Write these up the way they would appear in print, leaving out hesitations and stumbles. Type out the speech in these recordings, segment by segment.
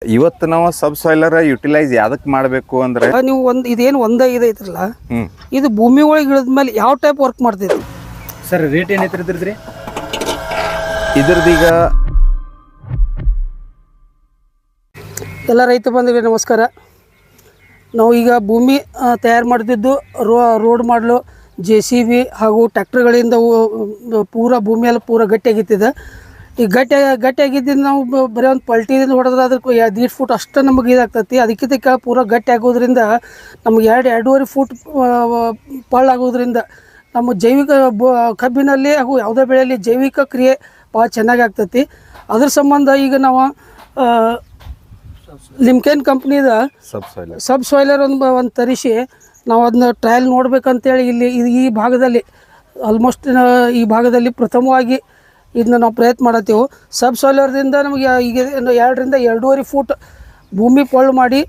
ಇವತ್ತು ನಾವು ಸಬ್ ಸಾಯಿಲರ್ ಯುಟಿಲೈಸ್ ಯಾವ್ದಕ್ ಮಾಡಬೇಕು ಅಂದ್ರೆ ನೀವು ಇದೇನು ಐತ್ರಲ್ಲ ಇದು ಭೂಮಿ ಒಳಗೆ ಇಳಿದ್ಮೇಲೆ ಯಾವ ಟೈಪ್ ವರ್ಕ್ ಮಾಡ್ತಿದ್ರಿ ಸರ್? ರೇಟ್ ಏನು ಐತ್ರಿ ಇದ್ರದೀಗ? ಎಲ್ಲ ರೈತ ಬಂಧುಗಳಿಗೆ ನಮಸ್ಕಾರ. ನಾವು ಈಗ ಭೂಮಿ ತಯಾರು ಮಾಡ್ತಿದ್ದು ರೋಡ್ ಮಾಡಲು JCB ಹಾಗೂ ಟ್ಯಾಕ್ಟರ್ಗಳಿಂದ ಪೂರ ಭೂಮಿಯಲ್ಲಿ ಪೂರ ಗಟ್ಟಿಯಾಗಿತ್ತಿದೆ. ಈ ಗಟ್ಟಿಯಾಗಿದ್ದರಿಂದ ನಾವು ಬರೀ ಒಂದು ಪಲ್ಟಿದಿಂದ ಹೊಡೆದ್ರೆ ಅದಕ್ಕೆ 1.5 ಫೂಟ್ ಅಷ್ಟು ನಮಗೆ ಇದಾಗ್ತೈತಿ. ಅದಕ್ಕಿಂತ ಕೆಳ ಪೂರ ಗಟ್ಟಿ ಆಗೋದ್ರಿಂದ ನಮಗೆ 2.5 ಫೂಟ್ ಪಳ್ಳಾಗೋದ್ರಿಂದ ನಮ್ಮ ಜೈವಿಕ ಕಬ್ಬಿನಲ್ಲಿ ಹಾಗೂ ಯಾವುದೇ ಬೆಳೆಯಲ್ಲಿ ಜೈವಿಕ ಕ್ರಿಯೆ ಭಾಳ ಚೆನ್ನಾಗಿ ಆಗ್ತೈತಿ. ಅದ್ರ ಸಂಬಂಧ ಈಗ ನಾವು ಲಿಮ್ಕೆನ್ ಕಂಪ್ನಿದ ಸಬ್ ಸಾಯಿಲರ್ ಒಂದು ತರಿಸಿ ನಾವು ಅದನ್ನ ಟ್ರಯಲ್ ನೋಡ್ಬೇಕಂತೇಳಿ ಈ ಭಾಗದಲ್ಲಿ ಆಲ್ಮೋಸ್ಟ್ ಈ ಭಾಗದಲ್ಲಿ ಪ್ರಥಮವಾಗಿ ಇದನ್ನ ನಾವು ಪ್ರಯತ್ನ ಮಾಡತ್ತೀವಿ. ಸಬ್ ಸಾಯಿಲರ್ದಿಂದ ನಮಗೆ ಈಗ 2ರಿಂದ 2.5 ಫೂಟ್ ಭೂಮಿ ಪೊಳ್ಳು ಮಾಡಿ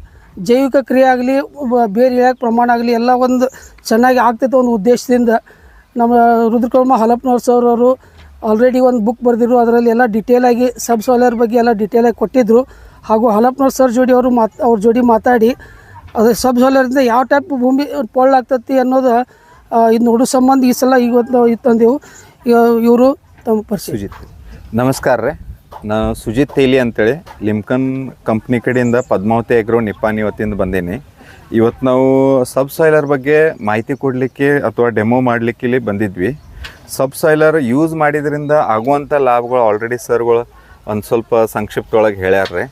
ಜೈವಿಕ ಕ್ರಿಯೆ ಆಗಲಿ ಬೇರೆ ಇಳಿಯೋಕೆ ಪ್ರಮಾಣ ಆಗಲಿ ಎಲ್ಲ ಒಂದು ಚೆನ್ನಾಗಿ ಆಗ್ತೈತೆ ಒಂದು ಉದ್ದೇಶದಿಂದ ನಮ್ಮ ರುದ್ರಕರ್ಮ ಹಲಪ್ನವ್ರ ಸರ್ ಅವರು ಆಲ್ರೆಡಿ ಒಂದು ಬುಕ್ ಬರೆದಿರು. ಅದರಲ್ಲಿ ಎಲ್ಲ ಡಿಟೇಲಾಗಿ ಸಬ್ ಸಾಯಿಲರ್ ಬಗ್ಗೆ ಎಲ್ಲ ಡಿಟೇಲಾಗಿ ಕೊಟ್ಟಿದ್ದರು. ಹಾಗೂ ಹಲಪ್ನವ್ರ ಸರ್ ಜೋಡಿ ಅವ್ರ ಜೋಡಿ ಮಾತಾಡಿ ಅದು ಸಬ್ ಸಾಯಿಲರಿಂದ ಯಾವ ಟೈಪ್ ಭೂಮಿ ಪೊಳ್ಳಾಗ್ತತಿ ಅನ್ನೋದು ಇದು ನೋಡೋ ಸಂಬಂಧ ಈ ಸಲ ಇವತ್ತು ತಂದೆವು. ಇವರು ತಮ್ಮ ಸುಜಿತ್. ನಮಸ್ಕಾರ ರೀ, ನಾನು ಸುಜಿತ್ ತೇಲಿ ಅಂತೇಳಿ ಲಿಮ್ಕನ್ ಕಂಪ್ನಿ ಕಡೆಯಿಂದ ಪದ್ಮಾವತಿ ಎಗ್ರೋ ನಿಪ್ಪಾನಿ ವತಿಯಿಂದ ಬಂದೀನಿ. ಇವತ್ತು ನಾವು ಸಬ್ ಸಾಯಿಲರ್ ಬಗ್ಗೆ ಮಾಹಿತಿ ಕೊಡಲಿಕ್ಕೆ ಅಥವಾ ಡೆಮೋ ಮಾಡಲಿಕ್ಕೆ ಇಲ್ಲಿ ಬಂದಿದ್ವಿ. ಸಬ್ ಸಾಯಿಲರ್ ಯೂಸ್ ಮಾಡಿದ್ರಿಂದ ಆಗುವಂಥ ಲಾಭಗಳು ಆಲ್ರೆಡಿ ಸರ್ಗಳು ಒಂದು ಸ್ವಲ್ಪ ಸಂಕ್ಷಿಪ್ತೊಳಗೆ ಹೇಳ್ಯಾರ್ರಿ.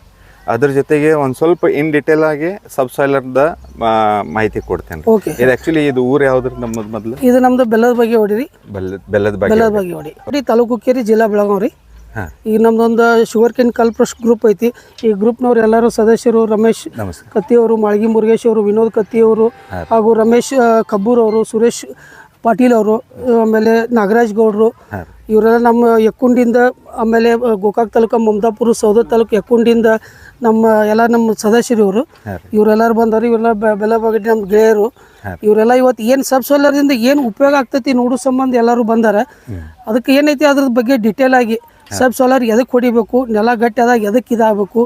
ಅದ್ರ ಜೊತೆಗೆ ಒಂದು ಸ್ವಲ್ಪ ಇನ್ ಡಿಟೇಲ್ ಆಗಿ ಸಬ್ ಸಾಯಿಲರ್ದ ಮಾಹಿತಿ ಕೊಡ್ತೇನೆ. ಇದು ಆ್ಯಕ್ಚುಲಿ ಇದು ಊರು ಯಾವ್ದು ನಮ್ಮದು? ಮೊದಲು ಇದು ನಮ್ಮದು ಬೆಲ್ಲದ ಬಗ್ಗೆ ಹೊಡಿರಿ. ಬೆಲ್ಲದ ಬಗ್ಗೆ ಹೊಡಿ ತಾಲೂಕು ಹುಕ್ಕೇರಿ, ಜಿಲ್ಲಾ ಬೆಳಗಾವಿ ರೀ. ಈಗ ನಮ್ದೊಂದು ಶುಗರ್ ಕೇನ್ ಕಲ್ಪ್ರಶ್ ಗ್ರೂಪ್ ಐತಿ. ಈ ಗ್ರೂಪ್ನವ್ರು ಎಲ್ಲರೂ ಸದಸ್ಯರು ರಮೇಶ್ ಕತ್ತಿಯವರು, ಮಾಳ್ಗಿ ಮುರುಗೇಶ್ ಅವರು, ವಿನೋದ್ ಕತ್ತಿಯವರು ಹಾಗೂ ರಮೇಶ್ ಕಬ್ಬೂರ್ ಅವರು, ಸುರೇಶ್ ಪಾಟೀಲ್ ಅವರು, ಆಮೇಲೆ ನಾಗರಾಜ್ ಗೌಡರು, ಇವರೆಲ್ಲ ನಮ್ಮ ಯಕ್ಕುಂಡಿಂದ, ಆಮೇಲೆ ಗೋಕಾಕ್ ತಾಲೂಕು ಮಮದಾಪುರ, ಸೌದ ತಾಲೂಕು ಯಕ್ಕುಂಡಿಂದ ನಮ್ಮ ಸದಸ್ಯರು ಇವರೆಲ್ಲರೂ ಬಂದವರು. ಇವರೆಲ್ಲ ಬೆಲಬಗಡಿ ನಮ್ಮ ಗೆಳೆಯರು. ಇವರೆಲ್ಲ ಇವತ್ತು ಏನು ಸಬ್ ಸಾಯಿಲರ್ದಿಂದ ಏನು ಉಪಯೋಗ ಆಗ್ತೈತಿ ನೋಡೋ ಸಂಬಂಧ ಎಲ್ಲರೂ ಬಂದಾರ. ಅದಕ್ಕೆ ಏನೈತಿ ಅದ್ರ ಬಗ್ಗೆ ಡಿಟೇಲ್ ಆಗಿ ಸಬ್ ಸಾಯಿಲರ್ ಎದಕ್ಕೆ ಹೊಡಿಬೇಕು, ನೆಲ ಗಟ್ಟಿ ಆದಾಗ ಎದಕ್ಕೆ ಇದಾಗಬೇಕು,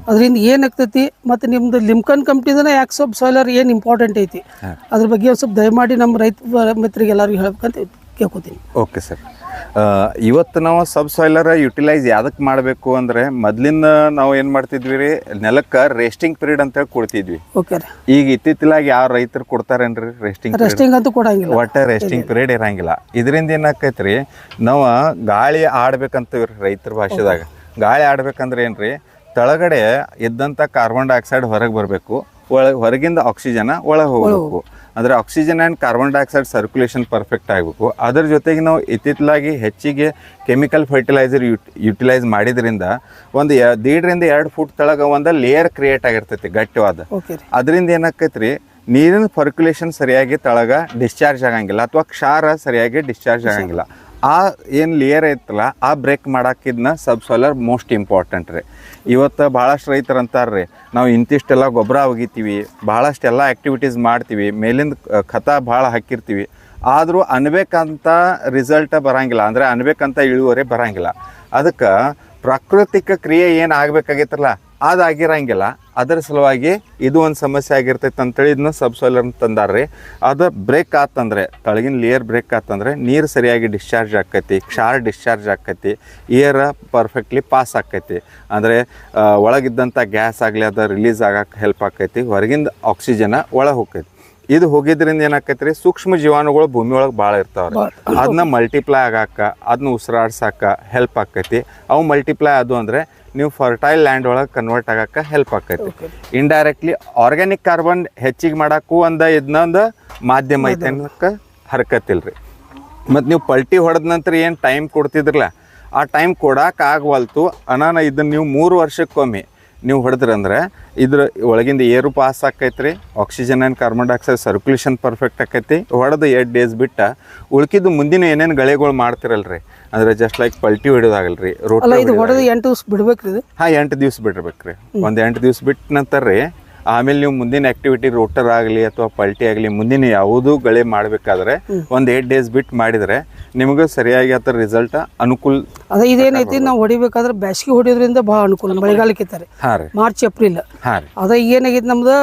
ಅದರಿಂದ ಏನಾಗ್ತೈತಿ, ಮತ್ತು ನಿಮ್ಮದು ಲಿಮ್ಕನ್ ಕಂಪ್ನಿದನೇ ಯಾಕೆ ಸಬ್ ಸಾಯಿಲರ್ ಏನು ಇಂಪಾರ್ಟೆಂಟ್ ಐತಿ ಅದ್ರ ಬಗ್ಗೆ ಒಂದು ಸ್ವಲ್ಪ ದಯಮಾಡಿ ನಮ್ಮ ರೈತ ಮಿತ್ರರಿಗೆ ಎಲ್ಲರಿಗೂ ಹೇಳ್ಬೇಕಂತ ಕೇಳ್ಕೊತೀನಿ. Okay sir. ಇವತ್ತು ನಾವು ಸಬ್ ಸಾಯಿಲರ್ ಯುಟಿಲೈಸ್ ಯಾವ್ದಕ್ಕೆ ಮಾಡಬೇಕು ಅಂದರೆ, ಮೊದಲಿಂದ ನಾವು ಏನು ಮಾಡ್ತಿದ್ವಿ ರೀ, ನೆಲಕ್ಕೆ ರೆಸ್ಟಿಂಗ್ ಪೀರಿಯಡ್ ಅಂತೇಳಿ ಕೊಡ್ತಿದ್ವಿ. ಈಗ ಇತ್ತಿತ್ತಲಾಗಿ ಯಾವ ರೈತರು ಕೊಡ್ತಾರೇನ್ರಿ ರೆಸ್ಟಿಂಗ್ ಅಂತೂ ಕೊಡಂಗಿಲ್ಲ, ಒಟ್ಟೆ ರೆಸ್ಟಿಂಗ್ ಪೀರಿಯಡ್ ಇರಂಗಿಲ್ಲ. ಇದರಿಂದ ಏನಾಕೈತೆ ರೀ, ನಾವು ಗಾಳಿ ಆಡ್ಬೇಕಂತೀವಿ ರೀ ರೈತರ ಭಾಷೆದಾಗ. ಗಾಳಿ ಆಡ್ಬೇಕಂದ್ರೆ ಏನ್ರಿ, ತಳಗಡೆ ಇದ್ದಂಥ ಕಾರ್ಬನ್ ಡೈಆಕ್ಸೈಡ್ ಹೊರಗೆ ಬರಬೇಕು, ಹೊರಗಿಂದ ಆಕ್ಸಿಜನ್ ಒಳಗೆ ಹೋಗಬೇಕು. ಅಂದರೆ oxygen and carbon dioxide circulation perfect ಆಗಬೇಕು. ಅದರ ಜೊತೆಗೆ ನಾವು ಇತ್ತಿತ್ತಲಾಗಿ ಹೆಚ್ಚಿಗೆ ಕೆಮಿಕಲ್ ಫರ್ಟಿಲೈಸರ್ ಯುಟಿಲೈಸ್ ಮಾಡಿದ್ರಿಂದ ಒಂದು 1.5ರಿಂದ 2 ಫೂಟ್ ತಳಗ ಒಂದು ಲೇಯರ್ ಕ್ರಿಯೇಟ್ ಆಗಿರ್ತೈತಿ ಗಟ್ಟಿವಾದ. ಅದರಿಂದ ಏನಾಕೈತೆ ರೀ, ನೀರಿನ ಸರ್ಕ್ಯುಲೇಷನ್ ಸರಿಯಾಗಿ ತಳಗ ಡಿಸ್ಚಾರ್ಜ್ ಆಗಂಗಿಲ್ಲ ಅಥವಾ ಕ್ಷಾರ ಸರಿಯಾಗಿ ಡಿಸ್ಚಾರ್ಜ್ ಆಗಂಗಿಲ್ಲ. ಆ ಏನು ಲೇಯರ್ ಐತಲ್ಲ ಆ ಬ್ರೇಕ್ ಮಾಡೋಕ್ಕಿದ್ನ ಸಬ್ ಸಾಯಿಲರ್ ಮೋಸ್ಟ್ ಇಂಪಾರ್ಟೆಂಟ್ ರೀ. ಇವತ್ತು ಭಾಳಷ್ಟು ರೈತರು ಅಂತಾರೆ ರೀ, ನಾವು ಇಂತಿಷ್ಟೆಲ್ಲ ಗೊಬ್ಬರ ಒಗಿತೀವಿ, ಭಾಳಷ್ಟೆಲ್ಲ ಆ್ಯಕ್ಟಿವಿಟೀಸ್ ಮಾಡ್ತೀವಿ, ಮೇಲಿಂದ ಖತ ಭಾಳ ಹಾಕಿರ್ತೀವಿ, ಆದರೂ ಅನ್ಬೇಕಂತ ರಿಸಲ್ಟ್ ಬರೋಂಗಿಲ್ಲ, ಅಂದರೆ ಅನ್ಬೇಕಂತ ಇಳುವರಿ ಬರೋಂಗಿಲ್ಲ. ಅದಕ್ಕೆ ಪ್ರಾಕೃತಿಕ ಕ್ರಿಯೆ ಏನು ಆಗಬೇಕಾಗಿತ್ತಲ್ಲ ಅದು ಆಗಿರಂಗಿಲ್ಲ. ಅದರ ಸಲುವಾಗಿ ಇದು ಒಂದು ಸಮಸ್ಯೆ ಆಗಿರ್ತೈತೆ ಅಂತೇಳಿ ಇದನ್ನ ಸಬ್ ಸಾಯಿಲರ್ ತಂದಾರ್ರಿ. ಅದು ಬ್ರೇಕ್ ಆತಂದರೆ, ತಳಗಿನ ಲೇಯರ್ ಬ್ರೇಕ್ ಆತಂದರೆ ನೀರು ಸರಿಯಾಗಿ ಡಿಸ್ಚಾರ್ಜ್ ಆಕೈತಿ, ಕ್ಷಾರ ಡಿಸ್ಚಾರ್ಜ್ ಆಕೈತಿ, ಏರ್ ಪರ್ಫೆಕ್ಟ್ಲಿ ಪಾಸ್ ಆಕೈತಿ. ಅಂದರೆ ಒಳಗಿದ್ದಂಥ ಗ್ಯಾಸ್ ಆಗಲಿ ಅದು ರಿಲೀಸ್ ಆಗಕ್ಕೆ ಹೆಲ್ಪ್ ಆಕೈತಿ, ಹೊರಗಿಂದ ಆಕ್ಸಿಜನ್ ಒಳಗೆ ಹೋಗ್ತೈತಿ. ಇದು ಹೋಗಿದ್ರಿಂದ ಏನಾಕೈತಿ ರೀ, ಸೂಕ್ಷ್ಮ ಜೀವಾಣುಗಳು ಭೂಮಿ ಒಳಗೆ ಭಾಳ ಇರ್ತಾವ್ರಿ. ಅದನ್ನ ಮಲ್ಟಿಪ್ಲೈ ಆಗಾಕ, ಅದನ್ನ ಉಸಿರಾಡ್ಸಾಕ ಹೆಲ್ಪ್ ಆಕೈತಿ. ಅವು ಮಲ್ಟಿಪ್ಲೈ ಅದು ಅಂದರೆ ನೀವು ಫರ್ಟೈಲ್ ಲ್ಯಾಂಡ್ ಒಳಗೆ ಕನ್ವರ್ಟ್ ಆಗಕ್ಕೆ ಹೆಲ್ಪ್ ಆಕೈತಿ. ಇಂಡೈರೆಕ್ಟ್ಲಿ ಆರ್ಗ್ಯಾನಿಕ್ ಕಾರ್ಬನ್ ಹೆಚ್ಚಿಗೆ ಮಾಡೋಕ್ಕೂ ಇದನ್ನೊಂದು ಮಾಧ್ಯಮ ಐತೆ ಅನ್ನೋಕ್ಕೆ ಹರ್ಕತ್ತಿಲ್ಲ ರೀ. ಮತ್ತು ನೀವು ಪಲ್ಟಿ ಹೊಡೆದ ನಂತರ ಏನು ಟೈಮ್ ಕೊಡ್ತಿದ್ರಲ್ಲ ಆ ಟೈಮ್ ಕೊಡೋಕೆ ಆಗವಲ್ತು ಅನಾನ ಇದನ್ನು ನೀವು 3 ವರ್ಷಕ್ಕೊಮ್ಮೆ ನೀವು ಹೊಡೆದ್ರಂದ್ರೆ ಇದ್ರ ಒಳಗಿಂದ ಏರು ಪಾಸ್ ಆಕೈತೆ ರೀ, oxygen and carbon dioxide circulation perfect ಆಕೈತಿ. ಹೊಡೆದು 8 ಡೇಸ್ ಬಿಟ್ಟು ಉಳ್ಕಿದ್ದು ಮುಂದಿನ ಏನೇನು ಗಳೆಗಳು ಮಾಡ್ತಿರಲ್ರಿ, ಅಂದರೆ ಜಸ್ಟ್ ಲೈಕ್ ಪಲ್ಟಿ ಹೊಡೆಯೋದಾಗಲ್ರಿ, ರೋಟಿ 8 ದಿವಸ ಬಿಡ್ಬೇಕ್ರಿ. 8 ದಿವ್ಸ ಬಿಡ್ಬೇಕ್ರಿ. ಒಂದು 8 ದಿವ್ಸ ಬಿಟ್ಟ ನಂತರ ರೀ ಆಮೇಲೆ ನೀವು ಮುಂದಿನ ಆಕ್ಟಿವಿಟಿ ರೋಟರ್ ಆಗಲಿ ಅಥವಾ ಪಲ್ಟಿ ಆಗಲಿ ಮುಂದಿನ ಯಾವುದೂ ಗಳೆ ಮಾಡಬೇಕಾದ್ರೆ ಒಂದು 8 ಡೇಸ್ ಬಿಟ್ಟು ಮಾಡಿದರೆ ನಿಮಗೆ ಸರಿಯಾಗಿ ಅದರ ರಿಸಲ್ಟ್ ಅನುಕೂಲ. ಅದೇ ಇದೇನೈತಿ ನಾವು ಹೊಡಿಬೇಕಾದ್ರೆ ಬ್ಯಾಸಿಗೆ ಹೊಡಿಯೋದ್ರಿಂದ ಭಾಳ ಅನುಕೂಲ. ಮಳೆಗಾಲಕ್ಕೆ ಹಾಂ ರೀ ಮಾರ್ಚ್ ಏಪ್ರಿಲ್. ಹಾಂ ರೀ ಅದ ಏನಾಗೈತಿ ನಮ್ದು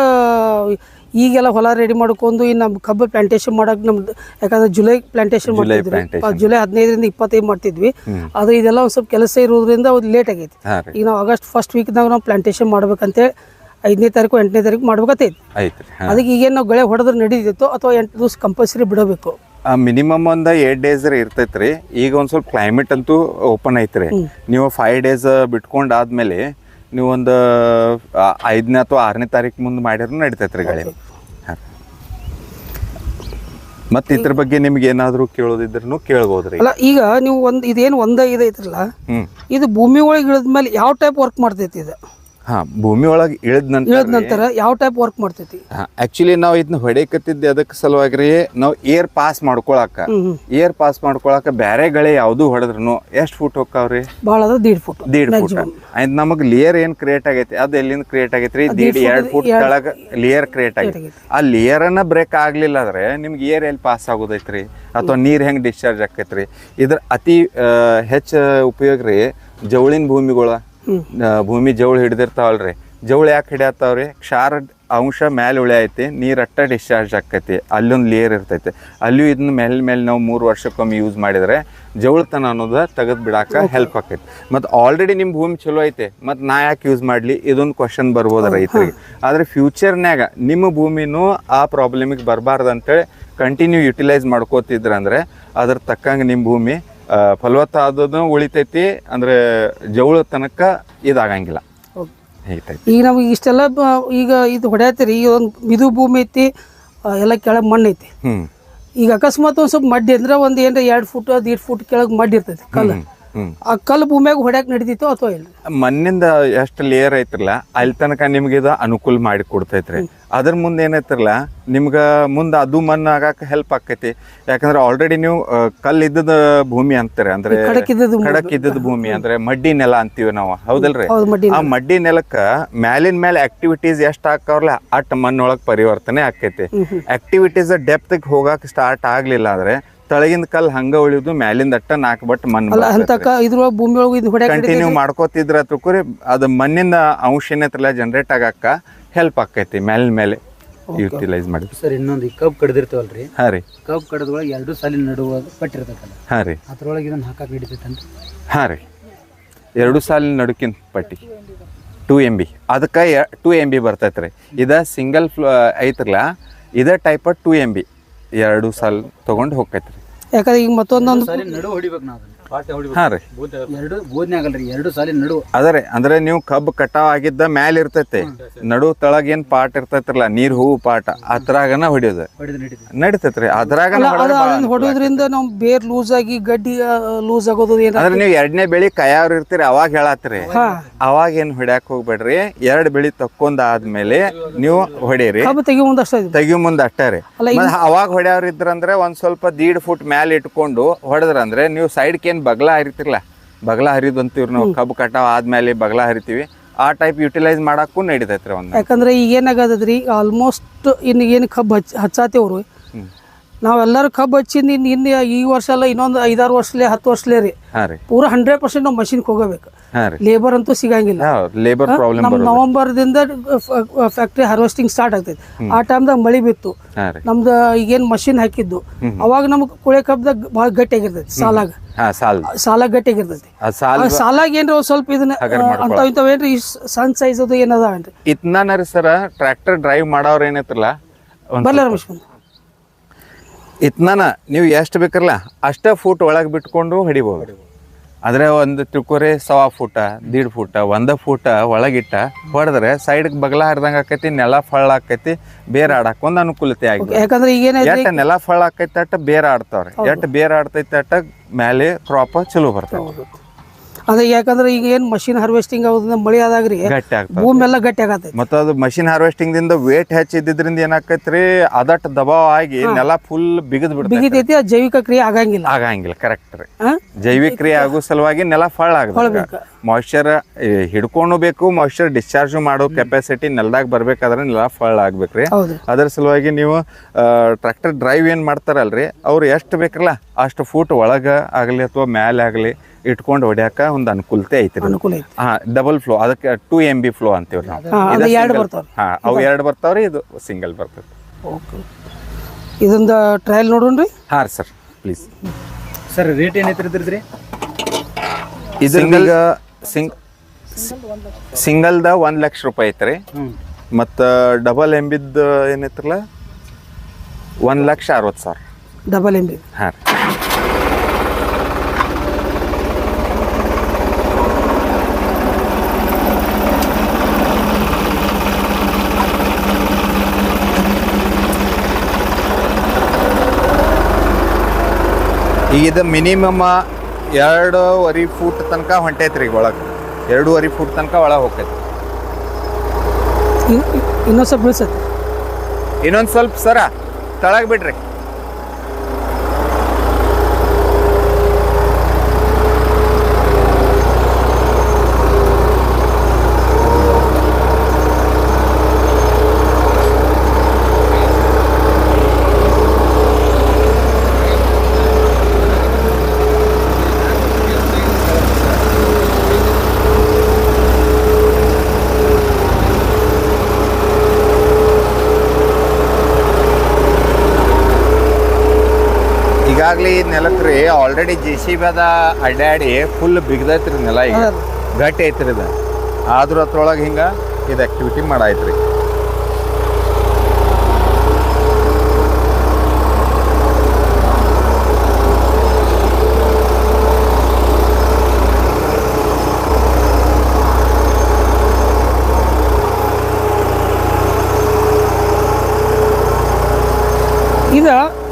ಈಗೆಲ್ಲ ಹೊಲ ರೆಡಿ ಮಾಡ್ಕೊಂಡು ಈ ನಮ್ಮ ಕಬ್ಬು ಪ್ಲಾಂಟೇಶನ್ ಮಾಡಕ್ಕೆ ನಮ್ದು, ಯಾಕಂದ್ರೆ ಜುಲೈ ಪ್ಲಾಂಟೇಶನ್ ಮಾಡ್ತಿದ್ವಿ, ಜುಲೈ 15ರಿಂದ 25 ಮಾಡ್ತಿದ್ವಿ. ಅದು ಇದೆಲ್ಲ ಒಂದು ಸ್ವಲ್ಪ ಕೆಲಸ ಇರೋದ್ರಿಂದ ಅದು ಲೇಟ್ ಆಗೈತಿ. ಈಗ ನಾವು ಆಗಸ್ಟ್ ಫಸ್ಟ್ ವೀಕ್ದಾಗ ನಾವು ಪ್ಲಾಂಟೇಶನ್ ಮಾಡ್ಬೇಕಂತೇಳಿ 5ನೇ ತಾರೀಕು 8ನೇ ತಾರೀಕು ಮಾಡ್ಬೇಕಂತೈತಿ. ಅದಕ್ಕೆ ಈಗೇನು ನಾವು ಗಳೆ ಹೊಡೆದ್ರೆ ನಡೀತಿತ್ತು ಅಥವಾ 8 ದಿವಸ ಕಂಪಲ್ಸರಿ ಬಿಡಬೇಕು. ಮಿನಿಮಮ್ ಒಂದು 8 ಡೇಸ್ ಇರ್ತೈತೆ ರೀ. ಈಗ ಒಂದು ಸ್ವಲ್ಪ ಕ್ಲೈಮೇಟ್ ಅಂತೂ ಓಪನ್ ಐತ್ರಿ. ನೀವು 5 ಡೇಸ್ ಬಿಟ್ಕೊಂಡು ಆದ್ಮೇಲೆ ನೀವು ಒಂದು 5ನೇ ಅಥವಾ 6ನೇ ತಾರೀಕು ಮುಂದೆ ಮಾಡಿದ್ರು ನಡಿತೈತೆ ರೀ ಗಳೆ. ಮತ್ತೆ ಇದ್ರ ಬಗ್ಗೆ ನಿಮ್ಗೆ ಏನಾದ್ರು ಕೇಳೋದಿದ್ರು ಕೇಳ್ಬೋದ್ರಿ. ಅಲ್ಲ ಈಗ ನೀವು ಇದೇನು ಇದೈತ್ರಲ್ಲ, ಇದು ಭೂಮಿ ಒಳಗೆ ಇಳಿದ್ಮೇಲೆ ಯಾವ ಟೈಪ್ ವರ್ಕ್ ಮಾಡ್ತೈತಿ ಇದು? ಭೂಮಿ ಒಳಗೆ ಇಳಿದ ನಂತರ ಯಾವ ಟೈಪ್ ವರ್ಕ್ ಮಾಡ್ತೈತಿ? ಆಕ್ಚುಲಿ ನಾವು ಇದನ್ನ ಹೊಡೆಕತ್ತಿದ್ದೆ ಅದಕ್ಕೆ ಸಲುವಾಗಿ ನಾವು ಏರ್ ಪಾಸ್ ಮಾಡ್ಕೊಳಕ ಬೇರೆ ಗಳೆ ಯಾವ್ದು ಹೊಡೆದ್ರು ಎಷ್ಟು ಫುಟ್ ಹೋಗ್ತಾವ್ರಿ? ಭಾಳ ಅದ 1.5 ಫುಟ್. 1.5 ಫುಟ್ ಆಯ್ತು. ನಮಗ್ ಲೇಯರ್ ಏನ್ ಕ್ರಿಯೇಟ್ ಆಗೈತಿ ಅದು ಎಲ್ಲಿಂದ ಕ್ರಿಯೇಟ್ ಆಗೈತ್ರಿ? 2 ಫುಟ್ ಕೆಳಗ ಲೇಯರ್ ಕ್ರಿಯೇಟ್ ಆಗೈತಿ. ಆ ಲೇಯರ್ ಅನ್ನ ಬ್ರೇಕ್ ಆಗ್ಲಿಲ್ಲ ಅಂದ್ರೆ ನಿಮ್ಗೆ ಏರ್ ಎಲ್ಲಿ ಪಾಸ್ ಆಗೋದೈತ್ರಿ ಅಥವಾ ನೀರ್ ಹೆಂಗ್ ಡಿಸ್ಚಾರ್ಜ್ ಆಕೈತ್ರಿ? ಇದ್ರ ಅತಿ ಹೆಚ್ಚ ಉಪಯೋಗ ರೀ ಜವಳಿನ ಭೂಮಿಗಳ. ಭೂಮಿ ಜವಳು ಹಿಡಿದಿರ್ತಾವಲ್ರಿ, ಜವಳು ಯಾಕೆ ಹಿಡಿಯತ್ತಾವ್ರಿ? ಕ್ಷಾರ ಅಂಶ ಮೇಲೆ ಉಳಿಯೈತಿ, ನೀರು ಅಟ್ಟ ಡಿಸ್ಚಾರ್ಜ್ ಆಕೈತಿ, ಅಲ್ಲೊಂದು ಲೇಯರ್ ಇರ್ತೈತಿ. ಅಲ್ಲಿಯೂ ಇದನ್ನ ಮೇಲೆ ನಾವು 3 ವರ್ಷಕ್ಕೊಮ್ಮೆ ಯೂಸ್ ಮಾಡಿದರೆ ಜವಳತನ ಅನ್ನೋದು ತೆಗೆದು ಬಿಡಾಕ ಹೆಲ್ಪ್ ಆಕೈತಿ. ಮತ್ತು ಆಲ್ರೆಡಿ ನಿಮ್ಮ ಭೂಮಿ ಚಲೋ ಐತೆ, ಮತ್ತು ನಾ ಯಾಕೆ ಯೂಸ್ ಮಾಡಲಿ ಇದೊಂದು ಕ್ವಶನ್ ಬರ್ಬೋದು ರೈತರಿಗೆ. ಆದರೆ ಫ್ಯೂಚರ್ನ್ಯಾಗ ನಿಮ್ಮ ಭೂಮಿನೂ ಆ ಪ್ರಾಬ್ಲಮಿಗೆ ಬರಬಾರ್ದು ಅಂತೇಳಿ ಕಂಟಿನ್ಯೂ ಯುಟಿಲೈಸ್ ಮಾಡ್ಕೋತಿದ್ರಂದ್ರೆ ಅದ್ರ ತಕ್ಕಂಗೆ ನಿಮ್ಮ ಭೂಮಿ ಫಲವತ್ತಾದೂ ಉಳಿತೈತಿ, ಅಂದ್ರೆ ಜವಳ ತನಕ ಇದಾಗಂಗಿಲ್ಲ. ಈಗ ನಮಗೆ ಇಷ್ಟೆಲ್ಲ ಈಗ ಇದು ಹೊಡ್ಯಾತಿರಿ, ಈಗ ಒಂದು ಮಿದು ಭೂಮಿ ಐತಿ, ಎಲ್ಲ ಕೆಳಗೆ ಮಣ್ಣು ಐತಿ. ಈಗ ಅಕಸ್ಮಾತ್ ಒಂದು ಸ್ವಲ್ಪ ಮಡ್ಡಿ ಅಂದ್ರೆ ಒಂದು ಏನ್ರ 2 ಫುಟ್ 1.5 ಫುಟ್ ಕೆಳಗೆ ಮಡ್ಡಿ ಇರ್ತೈತಿ ಕಲ್ಲು. ಆ ಕಲ್ಲು ಭೂಮಿಯಾಗ ಹೊಡ್ಯಾಕ್ ನಡೀತಿತ್ತು ಅಥವಾ ಇಲ್ಲ? ಮಣ್ಣಿಂದ ಎಷ್ಟು ಲೇಯರ್ ಐತ್ರಲ್ಲ ಅಲ್ಲಿ ತನಕ ನಿಮ್ಗೆ ಇದು ಅನುಕೂಲ ಮಾಡಿ ಕೊಡ್ತೈತ್ರಿ. ಅದ್ರ ಮುಂದೆ ಏನೈತ್ರಲ್ಲ ನಿಮ್ಗೆ ಮುಂದೆ ಅದು ಮಣ್ಣು ಆಗಾಕ ಹೆಲ್ಪ್ ಆಕೈತಿ. ಯಾಕಂದ್ರೆ ಆಲ್ರೆಡಿ ನೀವು ಕಲ್ಲಿದ್ದದ ಭೂಮಿ ಅಂತಾರೆ, ಅಂದ್ರೆ ಖಡಕ್ ಇದ್ದದ ಭೂಮಿ ಅಂದ್ರೆ ಮಡ್ಡಿ ನೆಲ ಅಂತೀವಿ ನಾವು, ಹೌದಲ್ರಿ? ಆ ಮಡ್ಡಿ ನೆಲಕ್ಕ ಮ್ಯಾಲಿನ ಮೇಲೆ ಆಕ್ಟಿವಿಟೀಸ್ ಎಷ್ಟು ಹಾಕವ್ರಲ್ಲ ಅಟ್ ಮಣ್ಣೊಳಗೆ ಪರಿವರ್ತನೆ ಆಕೈತಿ. ಆಕ್ಟಿವಿಟೀಸ್ ಡೆಪ್ತ್ ಹೋಗಾಕ ಸ್ಟಾರ್ಟ್ ಆಗ್ಲಿಲ್ಲ ಅಂದ್ರೆ ತಳಗಿಂದ ಕಲ್ಲು ಹಂಗ ಉಳಿಯೋದು, ಮ್ಯಾಲಿಂದ ಅಟ್ಟ 4 ಬಟ್ ಮಣ್ಣು ಕಂಟಿನ್ಯೂ ಮಾಡ್ಕೋತಿದ್ರ ತಿಳ್ಕೊರಿ ಅದು ಮಣ್ಣಿನ ಅಂಶ ಏನೈತ್ರಲ್ಲ ಜನರೇಟ್ ಆಗಾಕ ಹೆಲ್ಪ್ ಆಕೈತಿ ಮೇಲಿನ ಮೇಲೆ ಯುಟಿಲೈಸ್ ಮಾಡಿ. ಸರ್ ಇನ್ನೊಂದು ಕಬ್ಬು ಕಡ್ದಿರ್ತೀವಲ್ರಿ, ಹಾಂ ರೀ, ಕಬ್ಬು ಕಡ್ದೊಳಗೆ 2 ಸಾಲಿನ ನಡುವ ಪಟ್ಟಿರ್ತೈತಲ್ಲ, ಹಾಂ ರೀ, ಅದ್ರೊಳಗೆ ಇದನ್ನ ಹಾಕಕ್ಕೆ ನಡೀತೈತಂತ? ಹಾಂ ರೀ, 2 ಸಾಲಿನ ನಡುಕಿನ ಪಟ್ಟಿ 2 MB, ಅದಕ್ಕೆ 2 MB ಬರ್ತೈತೆ ರೀ. ಇದು ಸಿಂಗಲ್ ಐತ್ರಲ್ಲ, ಇದೇ ಟೈಪ್ 2 MB 2 ಸಾಲ್ ತೊಗೊಂಡು ಹೋಗ್ತೈತೆ ರೀ. ಯಾಕಂದ್ರೆ ಈಗ ಮತ್ತೊಂದೊಂದು ನಡು ಹೊಡಿಬೇಕು ನಾವು. ಹಾಂ ರೀ, 2 ಆಗಲ್ರಿ, 2 ಸಾಲಿನ ನಡು ಅದರಿ. ಅಂದ್ರೆ ನೀವು ಕಬ್ಬು ಕಟಾವ್ ಆಗಿದ್ದ ಮ್ಯಾಲ ಇರ್ತೈತೆ, ನಡು ತಳಗ ಏನ್ ಪಾಟ್ ಇರ್ತೈತ್ರಲ್ಲ ನೀರ್ ಹೂವು ಪಾಟ್, ಅದ್ರಾಗನ ಹೊಡಿಯೋದು ನಡಿತೈತ್ರಿ. ಅದ್ರಾಗ ಹೊಡೋದ್ರಿಂದ ನಾವು ಬೇರ್ ಲೂಸ್ ಆಗಿ ಗಡ್ಡಿ ಲೂಸ್ ಆಗೋದು. ಅಂದ್ರೆ ನೀವು 2ನೇ ಬೆಳಿ ಕೈಯವ್ರು ಇರ್ತೀರಿ ಅವಾಗ ಹೇಳತ್ರಿ, ಅವಾಗ ಏನ್ ಹೊಡ್ಯಾಕ್ ಹೋಗ್ಬೇಡ್ರಿ. 2 ಬೆಳಿ ತಕ್ಕೊಂಡ್ ಆದ್ಮೇಲೆ ನೀವು ಹೊಡೀರಿ, ತೆಗಿಯೋ ಮುಂದ ಅಷ್ಟೇ ರೀ. ಅವಾಗ ಹೊಡ್ಯಾವ್ರ ಇದ್ರಂದ್ರೆ ಒಂದ್ ಸ್ವಲ್ಪ 1.5 ಫುಟ್ ಮ್ಯಾಲ ಇಟ್ಕೊಂಡು ಹೊಡೆದ್ರಂದ್ರೆ ನೀವು ಸೈಡ್ ಏನ್ ಬಗ್ಲಾ ಹರಿತಿರ್ಲ, ಬಗ್ಲಾ ಹರಿದು ಅಂತೀವ್ರಿ ನಾವು. ಕಬ್ಬು ಕಟಾವ್ ಆದ್ಮೇಲೆ ಬಗ್ಲಾ ಹರಿತೀವಿ, ಆ ಟೈಪ್ ಯುಟಿಲೈಸ್ ಮಾಡಕ್ಕೂ ನಡೀತೈತ್ರಿ ಒಂದು. ಯಾಕಂದ್ರೆ ಈಗ ಏನಾಗದ್ರಿ, ಆಲ್ಮೋಸ್ಟ್ ಇನ್ನು ಏನು ಕಬ್ಬು ಹಚ್ಚಾತೇವ್ರಿ ನಾವೆಲ್ಲರೂ. ಕಬ್ಬು ಹಚ್ಚಿಂದ ಇನ್ನು ಈ ವರ್ಷ ಅಲ್ಲ, ಇನ್ನೊಂದು 5-6 ವರ್ಷಲೇ 10 ವರ್ಷಲೇ ರೀ ಪೂರ 100% ನಾವು ಮಷಿನ್ಗೆ ಹೋಗಬೇಕು. ಲೇಬರ್ ಅಂತೂ ಸಿಗಂಗಿಲ್ಲ. Labour problem. ನಮ್ ನವೆಂಬರ್ದಿಂದ ಫ್ಯಾಕ್ಟ್ರಿ ಹಾರ್ವೆಸ್ಟಿಂಗ್ ಸ್ಟಾರ್ಟ್ ಆಗ್ತೈತಿ. ಆ ಟೈಮ್ದಾಗ ಮಳಿ ಬಿತ್ತು, ನಮ್ದು ಈಗೇನು ಮಷಿನ್ ಹಾಕಿದ್ದು ಅವಾಗ ನಮ್ಗೆ ಕುಳೆ ಕಬ್ಬದಾಗ ಭಾಳ ಗಟ್ಟಿಯಾಗಿರ್ತೈತಿ. ಸಾಲಾಗ ಗಟ್ಟಿಯಾಗಿರ್ತೈತಿ. ಸಾಲಾಗ ಏನ್ರಿ ಸ್ವಲ್ಪ ಇದನ್ನ ಇಂಥವೇನ್ರಿ ಸಣ್ಣ ಸೈಜ್ ಅದು ಏನದಾವೇನ್ರಿ ಇತ್ನಾರಿ ಸರ ಟ್ರ್ಯಾಕ್ಟರ್ ಡ್ರೈವ್ ಮಾಡೋರು ಏನೈತ್ರಲ್ಲ ಬರ್ಲ ರಮೇಶ್ ಬಂದು ಇತ್ನಾನ ನೀವು ಎಷ್ಟು ಬೇಕರಲ್ಲ ಅಷ್ಟೇ ಫುಟ್ ಒಳಗೆ ಬಿಟ್ಕೊಂಡು ಹೊಡಿಬೋದು. ಆದರೆ ಒಂದು ತಿಳ್ಕೊರಿ 1.25 ಫುಟ 1.5 ಫುಟ 1 ಫುಟ ಒಳಗಿಟ್ಟ ಹೊಡೆದ್ರೆ ಸೈಡ್ಗೆ ಬಗಲ ಹರಿದಂಗೆ ಆಕೈತಿ, ನೆಲ ಫಳ್ಳ ಆಕೈತಿ, ಬೇರೆ ಆಡಕ್ಕೆ ಒಂದು ಅನುಕೂಲತೆ ಆಗಿದೆ. ಯಾಕಂದ್ರೆ ಈಗ ಎಟ್ಟ ನೆಲ ಫಳ್ಳ ಆಕೈತಿ ಅಟ್ಟ ಬೇರೆ ಆಡ್ತಾವ್ರಿ, ಎಟ್ಟು ಬೇರೆ ಆಡ್ತೈತಿ ಅಟ್ಟ ಮೇಲೆ ಕ್ರಾಪ್ ಚಲೋ ಬರ್ತಾವ. ಅದೇ ಯಾಕಂದ್ರೆ ಈಗ ಏನು ಮಷಿನ್ ಹಾರ್ವೆಸ್ಟಿಂಗ್ ಆಗೋದ್ರಿಂದ ಮಳೆ ಆದಾಗ್ರಿ ಗಟ್ಟಿ ಆಗ್ತದೆ ಭೂಮಿ ಎಲ್ಲ ಗಟ್ಟಿ ಆಗತ್ತೈತಿ. ಮತ್ತು ಅದು ಮಷಿನ್ ಹಾರ್ವೆಸ್ಟಿಂಗ್ ದಿಂದ ವೇಟ್ ಹೆಚ್ಚಿದ್ರಿಂದ ಏನಾಕೈತ್ರಿ ಅದಟ್ ದಬಾವ್ ಆಗಿ ನೆಲ ಫುಲ್ ಬಿಗದ್ ಬಿಡ್ತೈತಿ, ಬಿಗಿತೈತಿ, ಆ ಜೈವಿಕ ಕ್ರಿಯೆ ಆಗಂಗಿಲ್ಲ. ಆಗಂಗಿಲ್ಲ. ಕರೆಕ್ಟ್ ರೀ. ಆ? ಜೈವಿಕ ಕ್ರಿಯೆ ಆಗೋ ಸಲುವಾಗಿ ನೆಲ ಫಳ ಆಗಬೇಕು. ಮಾಯ್ಶ್ಚರ್ ಹಿಡ್ಕೊಂಡು ಬೇಕು, ಮಾಯ್ಶ್ಚರ್ ಡಿಸ್ಚಾರ್ಜ್ ಮಾಡೋ ಕೆಪಾಸಿಟಿ ನೆಲದಾಗ ಬರ್ಬೇಕಾದ್ರೆ ನೆಲ ಫಳ ಆಗ್ಬೇಕ್ರಿ. ಹೌದು. ಅದ್ರ ಸಲುವಾಗಿ ನೀವು ಟ್ರ್ಯಾಕ್ಟರ್ ಡ್ರೈವ್ ಏನು ಮಾಡ್ತಾರಲ್ರಿ ಅವ್ರು ಎಷ್ಟು ಬೇಕಲ್ಲ ಅಷ್ಟು ಫೂಟ್ ಒಳಗೆ ಆಗಲಿ ಅಥವಾ ಮೇಲೆ ಆಗಲಿ ಇಟ್ಕೊಂಡು ಹೊಡ್ಯಾಕ ಒಂದು ಅನುಕೂಲತೆ ಐತ್ರಿ. ಅನುಕೂಲ ಐತಿ. ಡಬಲ್ ಫ್ಲೋ, ಅದಕ್ಕೆ 2 MB ಫ್ಲೋ ಅಂತೀವ್ರಿ ನಾವು. ಅದು 2 ಬರ್ತಾವ್ರಿ. ಅವು 2 ಬರ್ತಾವ್ರಿ, ಇದು ಸಿಂಗಲ್ ಬರ್ತೈತಿ. ಓಕೆ, ಇದೊಂದು ಟ್ರಯಲ್ ನೋಡೋಣ್ರಿ. ಹಾಂ ಸರ್, ಪ್ಲೀಸ್. ಸರ್ ರೇಟ್ ಏನೈತಿರ್ತೀರಿ? ಇದ್ರೀಗ ಸಿಂಗಲ್ದ 1 ಲಕ್ಷ ರೂಪಾಯಿ ಐತ್ರಿ. ಮತ್ತು ಡಬಲ್ MBದ್ದು ಏನೈತ್ರಲ್ಲ 1,60,000. Double MB. ಹಾಂ ರೀ. ಈಗ ಇದು ಮಿನಿಮಮ್ 2.5 ಫೂಟ್ ತನಕ ಹೊಂಟೈತ್ರಿ. ಈಗ ಒಳಗೆ 2.5 ಫೂಟ್ ತನಕ ಒಳಗೆ ಹೋಗ್ತೈತಿ. ಇನ್ನೊಂದು ಸ್ವಲ್ಪ ಬೀಳ್ಸತ್ತೆ. ಇನ್ನೊಂದು ಸ್ವಲ್ಪ ಸರ ತಳಗೆ ಬಿಡ್ರಿ. ಈಗಾಗಲೇ ಈ ನೆಲಕ್ಕೆ ರೀ ಆಲ್ರೆಡಿ JCB ಅದ ಅಡ್ಡಾಡಿ ಫುಲ್ ಬಿಗ್ದೈತ್ರಿ ನೆಲ. ಈಗ ಗಟ್ಟಿ ಐತ್ರಿ ಇದು. ಆದ್ರೂ ಅದ್ರೊಳಗೆ ಹಿಂಗೆ ಇದು ಆ್ಯಕ್ಟಿವಿಟಿ ಮಾಡಾಯ್ತ್ರಿ.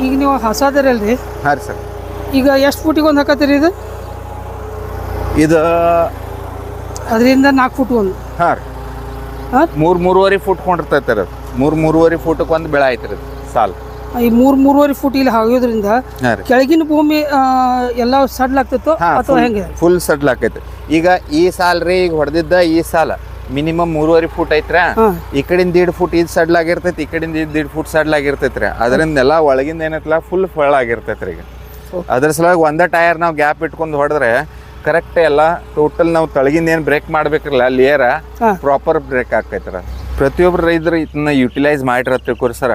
ಈಗ ನೀವು ಹಸಾದಿರಲ್ರಿ? ಹಾಂ ರೀ ಸರ್. ಈಗ ಎಷ್ಟು ಫೂಟಿಗೆ ಒಂದು ಹಾಕತ್ತೀರಿ ಇದು? ಇದು ಅದರಿಂದ 4 ಫೂಟ್ ಒಂದು. ಹಾಂ ರೀ. 3-3.5 ಫೂಟ್ ಕೊಂಡಿರ್ತೈತೆ ರೀ. 3-3.5 ಫೂಟಕ್ಕೆ ಒಂದು ಬೆಳೆ ಐತ್ರಿ ಸಾಲ್. ಈ 3-3.5 ಫೂಟ್ ಇಲ್ಲಿ ಹಾಕೋದ್ರಿಂದ ಕೆಳಗಿನ ಭೂಮಿ ಎಲ್ಲ ಸಡ್ಲ್ ಆಗ್ತಿತ್ತು ಅಥವಾ ಹೆಂಗೆ? ಫುಲ್ ಸಡ್ಲ್ ಆಕೈತಿ. ಈಗ ಈ ಸಾಲ್ ರೀ ಈಗ ಹೊಡೆದಿದ್ದ ಈ ಸಾಲ ಮಿನಿಮಮ್ 3.5 ಫೂಟ್ ಐತ್ರ. ಈ ಕಡೆಯಿಂದ 1.5 ಫೂಟ್ ಇದು ಸಡ್ಲ್ ಆಗಿರ್ತೈತಿ, ಈ ಕಡೆಯಿಂದ 1.5 ಫೂಟ್ ಸಡ್ಲ್ ಆಗಿರ್ತೈತ್ರಿ. ಅದರಿಂದ ಎಲ್ಲ ಒಳಗಿಂದ ಏನೈತಲ್ಲ ಫುಲ್ ಫಳ ಆಗಿರ್ತೈತ್ರಿ. ಈಗ ಅದ್ರ ಸಲುವಾಗಿ ಒಂದೇ ಟೈರ್ ನಾವು ಗ್ಯಾಪ್ ಇಟ್ಕೊಂಡು ಹೊಡೆದ್ರೆ ಕರೆಕ್ಟ್ ಎಲ್ಲ ಟೋಟಲ್ ನಾವು ತಳಗಿಂದ ಏನು ಬ್ರೇಕ್ ಮಾಡ್ಬೇಕಿರಲ್ಲ ಲೇಯರ ಪ್ರಾಪರ್ ಬ್ರೇಕ್ ಆಕೈತ್ರ. ಪ್ರತಿಯೊಬ್ಬರು ರೈತರು ಇದನ್ನ ಯುಟಿಲೈಸ್ ಮಾಡಿರತ್ರಿ ಸರ.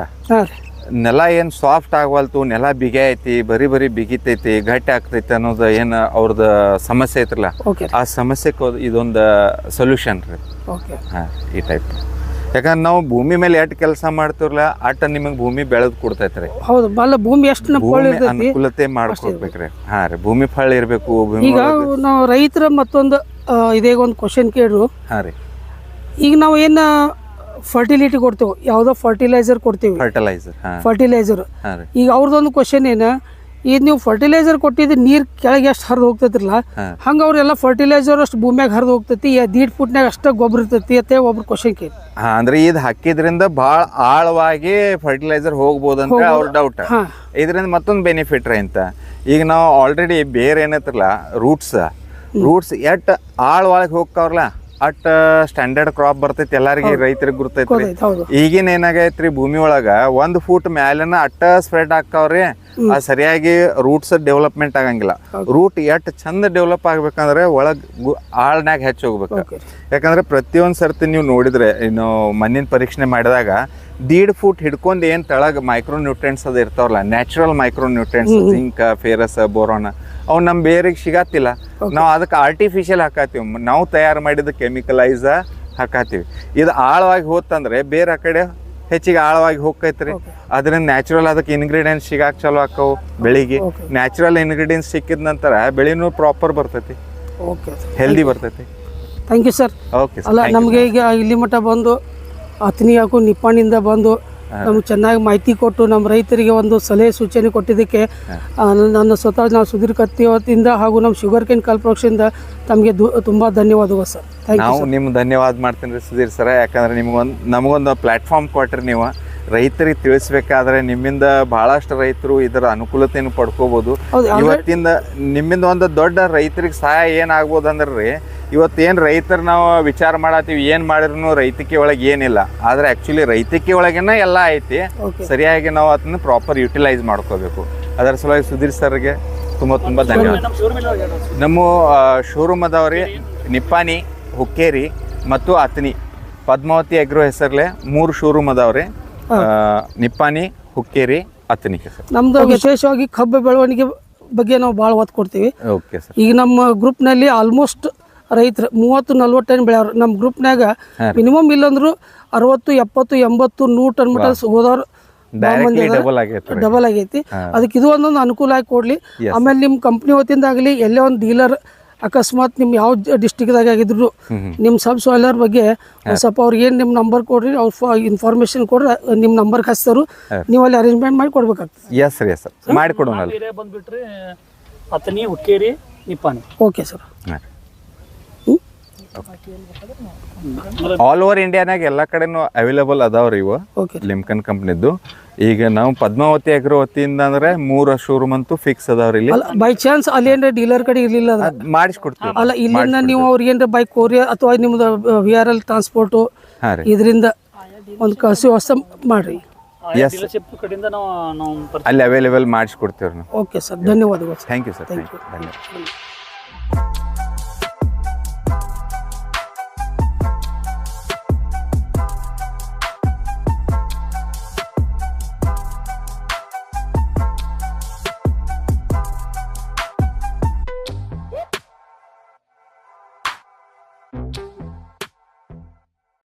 ನೆಲ ಏನು ಸಾಫ್ಟ್ ಆಗವಲ್ತು, ನೆಲ ಬಿಗಿ ಐತಿ, ಬರೀ ಬಿಗಿತೈತಿ, ಗಟ್ಟಿ ಆಗ್ತೈತಿ ಅನ್ನೋದು ಏನು ಅವ್ರದ್ದು ಸಮಸ್ಯೆ ಐತ್ರಲ್ಲ, ಆ ಸಮಸ್ಯೆಗೆ ಇದೊಂದು ಸೊಲ್ಯೂಷನ್ ರೀ. ಹಾಂ, ಈ ಟೈಪ್. ಯಾಕಂದ್ರೆ ನಾವು ಭೂಮಿ ಮೇಲೆ ಎಷ್ಟು ಕೆಲಸ ಮಾಡ್ತೀವಲ್ಲ ಅಟ್ಟ ನಿಮಗೆ ಭೂಮಿ ಬೆಳೆದು ಕೊಡ್ತೈತ್ರಿ. ಹೌದು, ಭೂಮಿ ಎಷ್ಟು ಅನುಕೂಲತೆ ಮಾಡ್ಕೊಡ್ಬೇಕ್ರಿ. ಹಾಂ ರೀ, ಭೂಮಿ ಫಳ ಇರಬೇಕು. ಈಗ ನಾವು ರೈತರ ಮತ್ತೊಂದು ಇದೇಗ ಒಂದು ಕ್ವಶನ್ ಕೇಳ್ರು. ಹಾಂ ರೀ. ಈಗ ನಾವು ಏನು ಫರ್ಟಿಲಿಟಿ ಕೊಡ್ತೇವೆ, ಯಾವುದೋ ಫರ್ಟಿಲೈಸರ್ ಕೊಡ್ತೀವಿ, ಫರ್ಟಿಲೈಸರ್. ಈಗ ಅವ್ರದ್ದೊಂದು ಕ್ವಶನ್ ಏನು, ಈಗ ನೀವು ಫರ್ಟಿಲೈಸರ್ ಕೊಟ್ಟಿದ್ದು ನೀರು ಕೆಳಗೆ ಎಷ್ಟು ಹರಿದು ಹೋಗ್ತೈತಿರಲ್ಲ, ಹಂಗೆ ಅವ್ರೆಲ್ಲ ಫರ್ಟಿಲೈಸರ್ ಅಷ್ಟು ಭೂಮಿಯಾಗ ಹರಿದು ಹೋಗ್ತೈತಿ, 1.5 ಫೂಟ್ನಾಗ ಅಷ್ಟು ಗೊಬ್ಬರ ಇರ್ತೈತಿ ಅಂತ ಒಬ್ರು ಕ್ವಶನ್ ಕೇಳಿ. ಅಂದ್ರೆ ಇದು ಹಾಕಿದ್ರಿಂದ ಭಾಳ ಆಳವಾಗಿ ಫರ್ಟಿಲೈಸರ್ ಹೋಗ್ಬೋದಂತ ಅವ್ರ ಡೌಟ್. ಇದರಿಂದ ಮತ್ತೊಂದು ಬೆನಿಫಿಟ್ ರೀ ಅಂತ. ಈಗ ನಾವು ಆಲ್ರೆಡಿ ಬೇರೆ ಏನೈತ್ರಲ್ಲ ರೂಟ್ಸ್ ಎಟ್ ಆಳವಾಗಿ ಹೋಗ್ತಾವ್ರಲ್ಲ ಅಟ್ ಸ್ಟ್ಯಾಂಡರ್ಡ್ ಕ್ರಾಪ್ ಬರ್ತೈತಿ, ಎಲ್ಲಾರಿಗೆ ರೈತರಿಗೆ ಗುರ್ತೈತ್ರಿ. ಈಗಿನ ಏನಾಗೈತ್ರಿ, ಭೂಮಿ ಒಳಗ 1 ಫೂಟ್ ಮ್ಯಾಲಿನ ಅಟ್ಟ ಸ್ಪ್ರೆಡ್ ಆಗ್ತಾವ್ರಿ, ಅದು ಸರಿಯಾಗಿ ರೂಟ್ಸ್ ಡೆವಲಪ್ಮೆಂಟ್ ಆಗಂಗಿಲ್ಲ. ರೂಟ್ ಎಟ್ ಚಂದ ಡೆವಲಪ್ ಆಗ್ಬೇಕಂದ್ರೆ ಒಳಗ್ ಆಳ್ನಾಗ ಹೆಚ್ಚು ಹೋಗ್ಬೇಕು. ಯಾಕಂದ್ರೆ ಪ್ರತಿಯೊಂದು ಸರ್ತಿ ನೀವು ನೋಡಿದ್ರೆ ಇನ್ನು ಮಣ್ಣಿನ ಪರೀಕ್ಷೆ ಮಾಡಿದಾಗ 1.5 ಫೂಟ್ ಹಿಡ್ಕೊಂಡು ಏನು ತಳಗ ಮೈಕ್ರೋ ನ್ಯೂಟ್ರಿಯೆಂಟ್ಸ್ ಅದು ಇರ್ತಾವಲ್ಲ, natural micro nutrients, zinc, ferrous, boron, ಅವು ನಮ್ಮ ಬೇರೆಗೆ ಸಿಗತ್ತಿಲ್ಲ. ನಾವು ಅದಕ್ಕೆ ಆರ್ಟಿಫಿಷಿಯಲ್ ಹಾಕಾತೀವಿ, ನಾವು ತಯಾರು ಮಾಡಿದ ಕೆಮಿಕಲೈಸ್ ಹಾಕಾತೀವಿ. ಇದು ಆಳವಾಗಿ ಹೋತಂದ್ರೆ ಬೇರೆ ಆ ಕಡೆ ಹೆಚ್ಚಿಗೆ ಆಳವಾಗಿ ಹೋಗ್ತೈತ್ರಿ. ಅದರಿಂದ ನ್ಯಾಚುರಲ್ ಅದಕ್ಕೆ ಇಂಗ್ರೀಡಿಯೆಂಟ್ಸ್ ಸಿಗಾಕ ಚಲೋ ಹಾಕವು ಬೆಳಿಗ್ಗೆ. ನ್ಯಾಚುರಲ್ ಇಂಗ್ರೀಡಿಯೆಂಟ್ಸ್ ಸಿಕ್ಕಿದ ನಂತರ ಬೆಳೆನೂ ಪ್ರಾಪರ್ ಬರ್ತೈತಿ, ಹೆಲ್ದಿ ಬರ್ತೈತಿ. Thank you sir. ಓಕೆ. ಅಲ್ಲ, ನಮಗೆ ಈಗ ಇಲ್ಲಿ ಮಟ್ಟ ಬಂದು ಅತ್ನಿ ಹಾಕು ನಿಪ್ಪಾಣಿಂದ ಬಂದು ನಮ್ಗೆ ಚೆನ್ನಾಗಿ ಮಾಹಿತಿ ಕೊಟ್ಟು ನಮ್ಮ ರೈತರಿಗೆ ಒಂದು ಸಲಹೆ ಸೂಚನೆ ಕೊಟ್ಟಿದ್ದಕ್ಕೆ ನನ್ನ ಸ್ವತಃ ನಾವು ಸುಧೀರ್ ಕತ್ತಿ ವತಿಯಿಂದ ಹಾಗೂ ನಮ್ಮ ಶುಗರ್ ಕೇನ್ ಕಲ್ಪವೃಕ್ಷದಿಂದ ತಮಗೆ ತುಂಬ ಧನ್ಯವಾದಗಳು ಸರ್. Thank you. ನಾವು ನಿಮ್ಗೆ ಧನ್ಯವಾದ ಮಾಡ್ತೀನಿ ರೀ ಸುಧೀರ್ ಸರ. ಯಾಕಂದ್ರೆ ನಮಗೊಂದು ಪ್ಲಾಟ್ಫಾರ್ಮ್ ಕೊಟ್ರಿ ನೀವು. ರೈತರಿಗೆ ತಿಳಿಸ್ಬೇಕಾದ್ರೆ ನಿಮ್ಮಿಂದ ಬಹಳಷ್ಟು ರೈತರು ಇದರ ಅನುಕೂಲತೆಯನ್ನು ಪಡ್ಕೋಬಹುದು. ಇವತ್ತಿಂದ ನಿಮ್ಮಿಂದ ಒಂದು ದೊಡ್ಡ ರೈತರಿಗೆ ಸಹಾಯ ಏನಾಗ್ಬೋದು ಅಂದ್ರೆ ರೀ, ಇವತ್ತೇನು ರೈತರು ನಾವು ವಿಚಾರ ಮಾಡತ್ತೀವಿ, ಏನು ಮಾಡಿದ್ರು ರೈತಿಕೆ ಒಳಗೆ ಏನಿಲ್ಲ, ಆದರೆ ಆ್ಯಕ್ಚುಲಿ ರೈತಿಕೆ ಒಳಗೇನೆ ಎಲ್ಲ ಐತಿ. ಸರಿಯಾಗಿ ನಾವು ಅದನ್ನ ಪ್ರಾಪರ್ ಯುಟಿಲೈಸ್ ಮಾಡ್ಕೋಬೇಕು. ಅದರ ಸಲುವಾಗಿ ಸುಧೀರ್ ಸರ್ಗೆ ತುಂಬ ತುಂಬ ಧನ್ಯವಾದ. ನಮ್ಮ ಶೋರೂಮ್ ಅದಾವ್ರಿ ನಿಪ್ಪಾನಿ, ಹುಕ್ಕೇರಿ ಮತ್ತು ಅತನಿ. ಪದ್ಮಾವತಿ ಅಗ್ರೋ ಹೆಸರ್ಲೆ 3 ಶೋರೂಮ್ ಅದಾವ್ರಿ, ನಿಪ್ಪಾನಿ, ಹುಕ್ಕೇರಿ, ಅತನಿ. ನಮ್ದು ವಿಶೇಷವಾಗಿ ಕಬ್ಬು ಬೆಳವಣಿಗೆ ಬಗ್ಗೆ ನಾವು ಭಾಳ ಒತ್ತು ಕೊಡ್ತೀವಿ. Okay sir. ಈಗ ನಮ್ಮ ಗ್ರೂಪ್ನಲ್ಲಿ ಆಲ್ಮೋಸ್ಟ್ ರೈತರು 30-40 ಟನ್ ಬೆಳೆಯವ್ರು. ನಮ್ಮ ಗ್ರೂಪ್ನಾಗ ಮಿನಿಮಮ್ ಇಲ್ಲಂದ್ರು 60, 70, 80, 100 ಟನ್ ಮಟ್ಟ ಹೋದವ್ರು ಡಬಲ್ ಆಗೈತಿ. ಅದಕ್ಕೆ ಇದು ಒಂದೊಂದು ಅನುಕೂಲ ಆಗಿ ಕೊಡ್ಲಿ. ಆಮೇಲೆ ನಿಮ್ಮ ಕಂಪ್ನಿ ವತಿಯಿಂದ ಆಗಲಿ, ಎಲ್ಲೇ ಒಂದು ಡೀಲರ್ ಅಕಸ್ಮಾತ್ ನಿಮ್ಮ ಯಾವ ಡಿಸ್ಟಿಕ್ದಾಗ ಆಗಿದ್ರು ನಿಮ್ಮ ಸಬ್ ಸಾಯ್ಲರ್ ಬಗ್ಗೆ ಸ್ವಲ್ಪ ಅವ್ರಿಗೆ ಏನು ನಿಮ್ಮ ನಂಬರ್ ಕೊಡ್ರಿ, ಅವ್ರು ಇನ್ಫಾರ್ಮೇಶನ್ ಕೊಡ್ರಿ, ನಿಮ್ಮ ನಂಬರ್ಗೆ ಹಚ್ತಾರು, ನೀವು ಅಲ್ಲಿ ಅರೇಂಜ್ಮೆಂಟ್ ಮಾಡಿ ಕೊಡ್ಬೇಕಾಗ್ತದೆ. ಎಸ್ ರೀ ಸರ್, ಮಾಡಿಕೊಡೋಣ. ಬಂದ್ಬಿಟ್ರೆ Athani, Hukkeri, Nippani. Okay sir. All over ಇಂಡಿಯಾನಾಗ ಎಲ್ಲ ಕಡೆನೂ ಅವೈಲೇಬಲ್ ಅದಾವ್ರಿ ಇವು ಲಿಮ್ಕನ್ ಕಂಪ್ನಿದ್ದು. ಈಗ ನಾವು ಪದ್ಮಾವತಿ ಅಗ್ರೋ ವತಿಯಿಂದ ಅಂದ್ರೆ 3 ಶೋರೂಮ್ ಅಂತೂ ಫಿಕ್ಸ್ ಅದಾವ್ರಿ ಇಲ್ಲಿ. ಬೈ ಚಾನ್ಸ್ ಅಲ್ಲಿ ಏನ್ರ ಡೀಲರ್ ಕಡೆ ಇರ್ಲಿಲ್ಲ ಮಾಡಿಸ್ಕೊಡ್ತೀವಿ. ಅಲ್ಲ, ಇಲ್ಲಿಂದ ನೀವು ಅವ್ರಿಗೆ ಏನ್ರ ಬೈ ಕೊರಿಯರ್ ಅಥವಾ ನಿಮ್ದು VRL ಟ್ರಾನ್ಸ್ಪೋರ್ಟ್ ಇದರಿಂದ ಒಂದು ಕಸಿ ವ್ಯವಸ್ಥೆ ಮಾಡ್ರಿ. ಅಲ್ಲಿ ಅವೈಲೇಬಲ್ ಮಾಡಿಸ್ಕೊಡ್ತೀವಿ. ಓಕೆ ಸರ್, ಧನ್ಯವಾದಗಳು. Thank you sir.